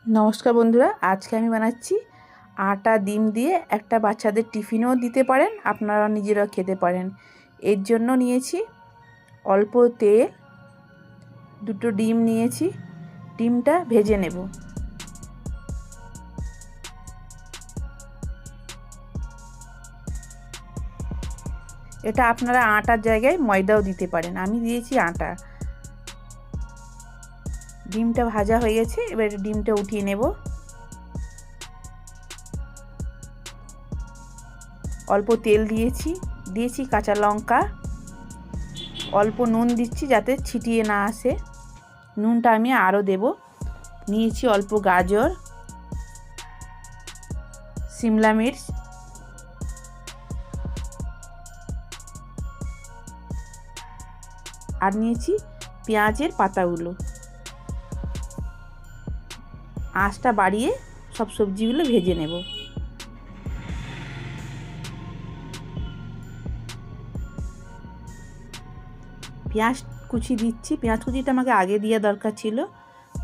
নমস্কার বন্ধুরা, আজকে আমি বানাচ্ছি আটা ডিম দিয়ে একটা বাচ্চাদের টিফিনও দিতে পারেন, আপনারা নিজেরাও খেতে পারেন। এর জন্য নিয়েছি অল্প তেল, দুটো ডিম নিয়েছি। ডিমটা ভেজে নেব। এটা আপনারা আটার জায়গায় ময়দাও দিতে পারেন, আমি দিয়েছি আটা। ডিমটা ভাজা হয়ে গেছে, এবার ডিমটা উঠিয়ে নেব। অল্প তেল দিয়েছি কাঁচা লঙ্কা, অল্প নুন দিচ্ছি যাতে ছিটিয়ে না আসে। নুনটা আমি আরও দেব। নিয়েছি অল্প গাজর, সিমলা মির্চ, আর নিয়েছি পেঁয়াজের পাতাগুলো। আঁচটা বাড়িয়ে সব সবজিগুলো ভেজে নেব। পেঁয়াজ কুচি দিচ্ছি। পেঁয়াজ কুচিটা আমাকে আগে দেওয়া দরকার ছিল,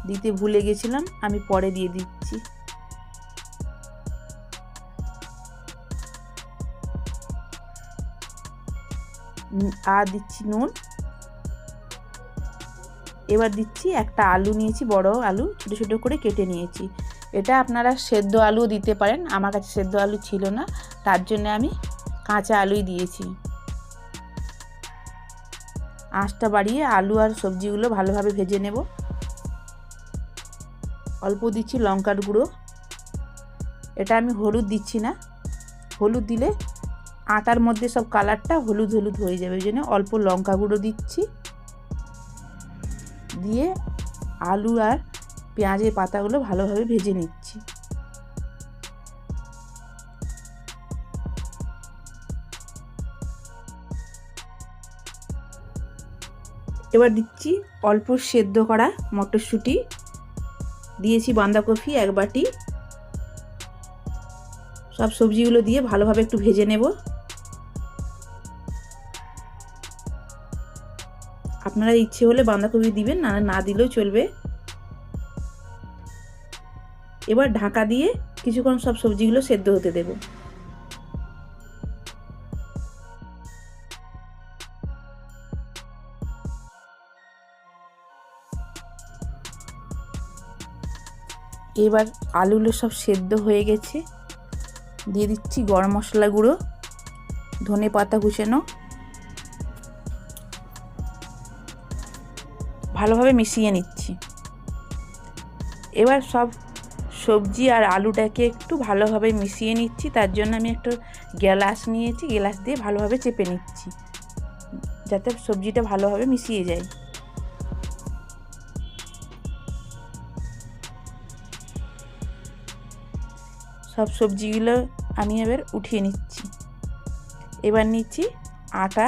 দিতে ভুলে গেছিলাম, আমি পরে দিয়ে দিচ্ছি। আর দিচ্ছি নুন। এবার দিচ্ছি একটা আলু নিয়েছি, বড় আলু ছোট ছোট করে কেটে নিয়েছি। এটা আপনারা সেদ্ধ আলুও দিতে পারেন, আমার কাছে সেদ্ধ আলু ছিল না, তার জন্য আমি কাঁচা আলুই দিয়েছি। আঁচটা বাড়িয়ে আলু আর সবজিগুলো ভালোভাবে ভেজে নেব। অল্প দিচ্ছি লঙ্কার গুঁড়ো। এটা আমি হলুদ দিচ্ছি না, হলুদ দিলে আটার মধ্যে সব কালারটা হলুদ হলুদ হয়ে যাবে, ওই জন্য অল্প লঙ্কা গুঁড়ো দিচ্ছি। দিয়ে আলু আর পেঁয়াজের পাতাগুলো ভালোভাবে ভেজে নিচ্ছি। এবার দিচ্ছি অল্প সেদ্ধ করা মটরশুঁটি, দিয়েছি বাঁধাকপি এক বাটি। সব সবজিগুলো দিয়ে ভালোভাবে একটু ভেজে নেব। আপনারা ইচ্ছে হলে বাঁধাকপি দিবেন, না দিলেও চলবে। এবার ঢাকা দিয়ে কিছুক্ষণ সব সবজিগুলো সেদ্ধ হতে দেব। এবার আলুগুলো সব সেদ্ধ হয়ে গেছে, দিয়ে দিচ্ছি গরম মশলা গুঁড়ো, ধনে পাতা কুচানো, ভালোভাবে মিশিয়ে নিচ্ছি। এবার সব সবজি আর আলুটাকে একটু ভালোভাবে মিশিয়ে নিচ্ছি, তার জন্য আমি একটা গ্লাস নিয়েছি, গ্লাস দিয়ে ভালোভাবে চেপে নিচ্ছি যাতে সবজিটা ভালোভাবে মিশিয়ে যায়। সব সবজিগুলো আমি এবার উঠিয়ে নিচ্ছি। এবার নিচ্ছি আটা।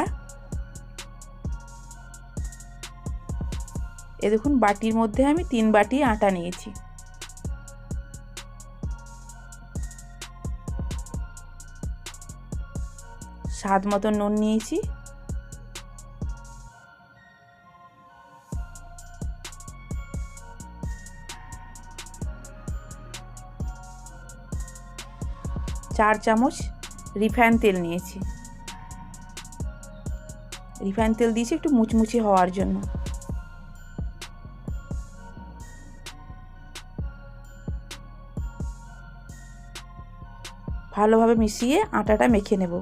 এ দেখুন বাটির মধ্যে আমি 3 বাটি আটা নিয়েছি। স্বাদ মতো নুন নিয়েছি। চার চামচ রিফাইন তেল নিয়েছি। রিফাইন তেল দিয়েছি একটু মুচমুচে হওয়ার জন্য। ভালোভাবে মিশিয়ে আটাটা মেখে নেব।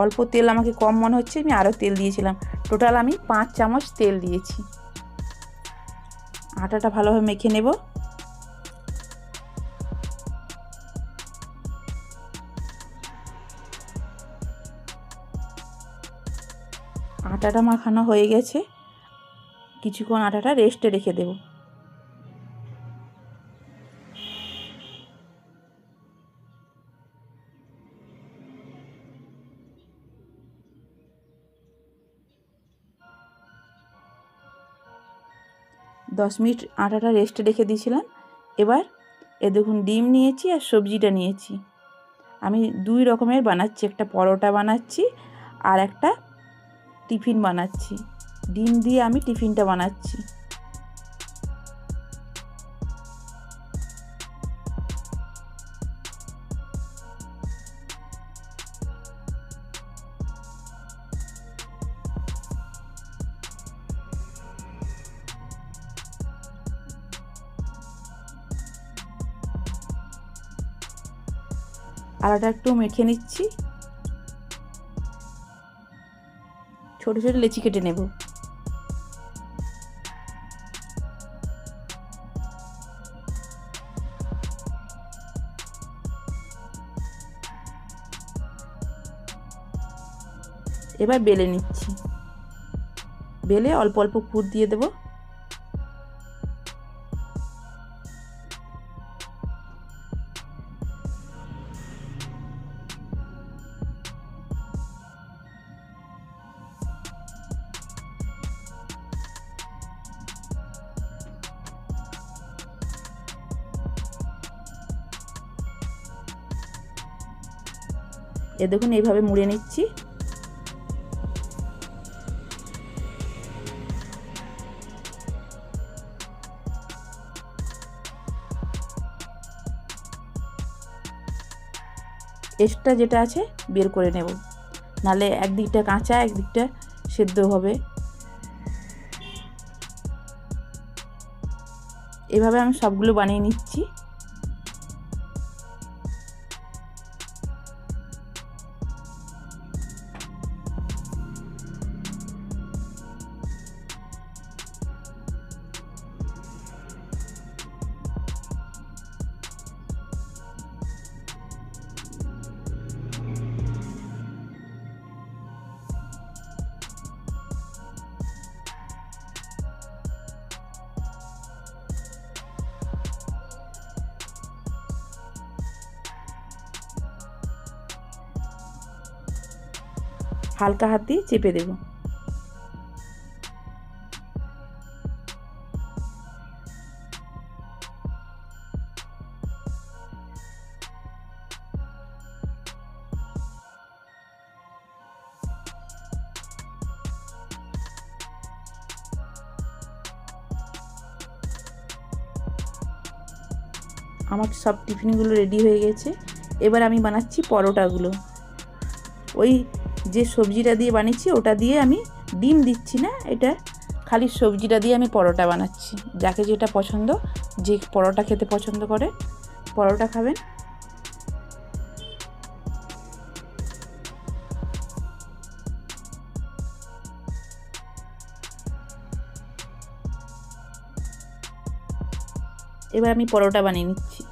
অল্প তেল আমাকে কম মনে হচ্ছে, আমি আরও তেল দিয়েছিলাম। টোটাল আমি 5 চামচ তেল দিয়েছি। আটাটা ভালোভাবে মেখে নেব। আটাটা মাখানো হয়ে গেছে, কিছুক্ষণ আটাটা রেস্টে রেখে দেব। 10 মিনিট আটাটা রেস্টে রেখে দিয়েছিলাম। এবার দেখুন ডিম নিয়েছি আর সবজিটা নিয়েছি। আমি 2 রকমের বানাচ্ছি, একটা পরোটা বানাচ্ছি আর একটা টিফিন বানাচ্ছি। ডিম দিয়ে আমি টিফিনটা বানাচ্ছি। আটাটা একটু মেখে নিচ্ছি, ছোট ছোট লেচি কেটে নেব। এবার বেলে নিচ্ছি, বেলে অল্প অল্প পুর দিয়ে দেব। দেখুন এইভাবে মুড়ে নিচ্ছি। এক্সট্রা যেটা আছে বের করে নেব, নালে একদিকটা কাঁচা একদিকটা সেদ্ধ হবে। এভাবে আমি সবগুলো বানিয়ে নিচ্ছি। হালকা হাত দিয়ে চেপে দেব। আমার সব টিফিনগুলো রেডি হয়ে গেছে। এবার আমি বানাচ্ছি পরোটাগুলো। ওই যে সবজিটা দিয়ে বানিয়েছি ওটা দিয়ে আমি ডিম দিচ্ছি না, এটা খালি সবজিটা দিয়ে আমি পরোটা বানাচ্ছি। যাকে যেটা পছন্দ, যে পরোটা খেতে পছন্দ করে পরোটা খাবেন। এবার আমি পরোটা বানিয়ে নিচ্ছি।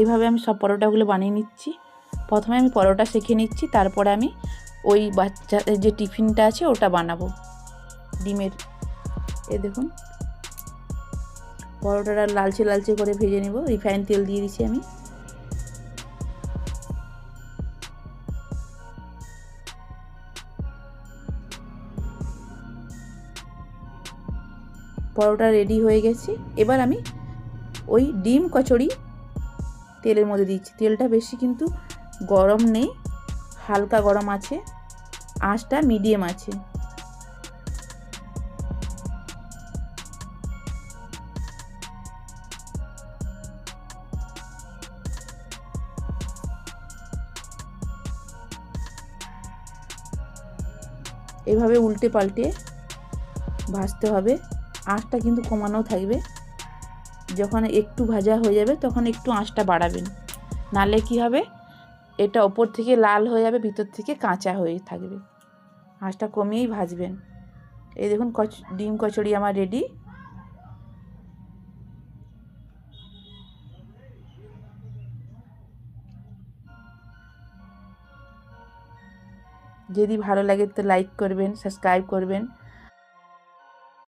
এইভাবে আমি সব পরোটাগুলো বানিয়ে নিচ্ছি। প্রথমে আমি পরোটা সেঁকে নিচ্ছি, তারপরে আমি ওই বাচ্চাদের যে টিফিনটা আছে ওটা বানাবো ডিমের। দেখুন পরোটাটা লালচে লালচে করে ভেজে নেব। রিফাইন তেল দিয়ে দিচ্ছি আমি। পরোটা রেডি হয়ে গেছে। এবার আমি ওই ডিম কচুরি তেলের মধ্যে দিচ্ছি। তেলটা বেশি কিন্তু গরম নেই, হালকা গরম আছে, আঁচটা মিডিয়াম আছে। এভাবে উল্টে পাল্টে ভাজতে হবে। আঁচটা কিন্তু কমানো থাকবে। যখন একটু ভাজা হয়ে যাবে তখন একটু আঁচটা বাড়াবেন, নালে কি হবে, এটা ওপর থেকে লাল হয়ে যাবে, ভিতর থেকে কাঁচা হয়ে থাকবে। আঁচটা কমিয়েই ভাজবেন। এই দেখুন ডিম কচুরি আমার রেডি। যদি ভালো লাগে তো লাইক করবেন, সাবস্ক্রাইব করবেন।